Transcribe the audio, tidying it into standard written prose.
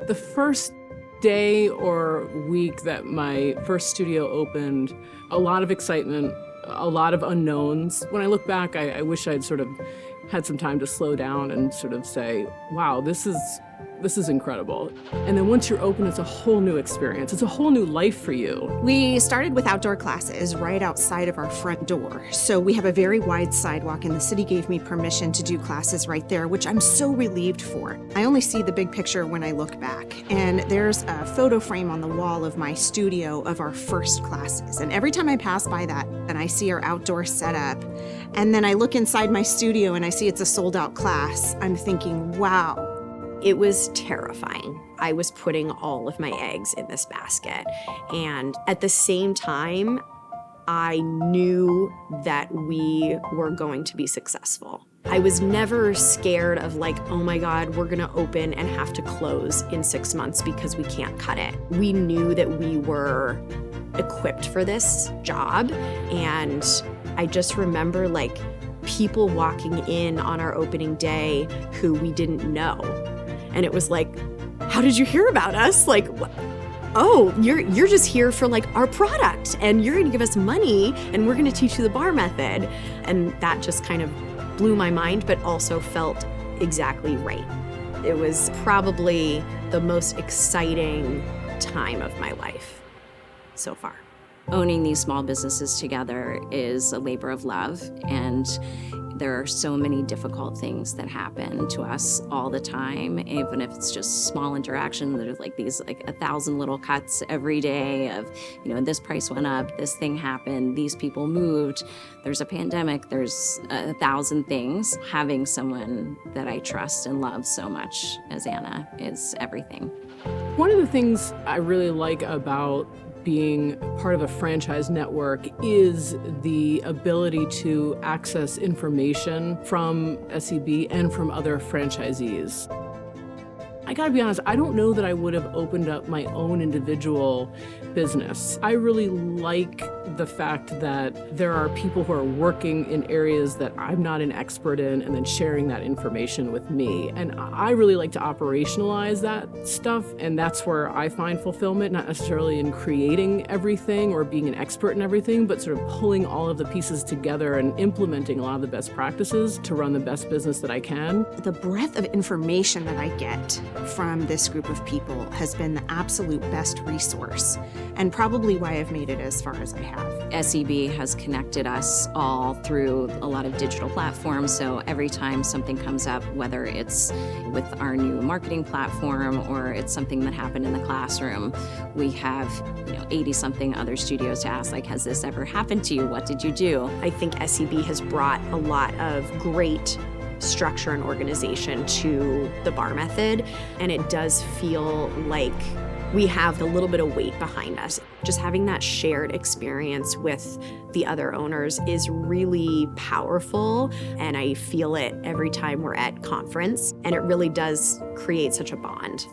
The first day or week that my first studio opened, a lot of excitement, a lot of unknowns. When I look back, I wish I'd sort of had some time to slow down and sort of say, wow, this is incredible. And then once you're open, it's a whole new experience. It's a whole new life for you. We started with outdoor classes right outside of our front door. So we have a very wide sidewalk, and the city gave me permission to do classes right there, which I'm so relieved for. I only see the big picture when I look back. And there's a photo frame on the wall of my studio of our first classes. And every time I pass by that and I see our outdoor setup, and then I look inside my studio and I see it's a sold out class, I'm thinking, wow. It was terrifying. I was putting all of my eggs in this basket. And at the same time, I knew that we were going to be successful. I was never scared of like, oh my God, we're gonna open and have to close in 6 months because we can't cut it. We knew that we were equipped for this job. And I just remember like people walking in on our opening day who we didn't know. And it was like, how did you hear about us? Like, oh, you're just here for like our product and you're gonna give us money and we're gonna teach you the bar method. And that just kind of blew my mind, but also felt exactly right. It was probably the most exciting time of my life so far. Owning these small businesses together is a labor of love, and there are so many difficult things that happen to us all the time, even if it's just small interaction. There's like these 1,000 little cuts every day of, this price went up, this thing happened, these people moved, there's a pandemic, there's 1,000 things. Having someone that I trust and love so much as Anna is everything. One of the things I really like about being part of a franchise network is the ability to access information from SEB and from other franchisees. I gotta be honest, I don't know that I would have opened up my own individual business. I really like the fact that there are people who are working in areas that I'm not an expert in and then sharing that information with me. And I really like to operationalize that stuff, and that's where I find fulfillment, not necessarily in creating everything or being an expert in everything, but sort of pulling all of the pieces together and implementing a lot of the best practices to run the best business that I can. The breadth of information that I get from this group of people has been the absolute best resource, and probably why I've made it as far as I have. SEB has connected us all through a lot of digital platforms, so every time something comes up, whether it's with our new marketing platform or it's something that happened in the classroom, we have 80-something other studios to ask, like, has this ever happened to you? What did you do? I think SEB has brought a lot of great structure and organization to the bar method, and it does feel like we have a little bit of weight behind us. Just having that shared experience with the other owners is really powerful, and I feel it every time we're at conference, and it really does create such a bond.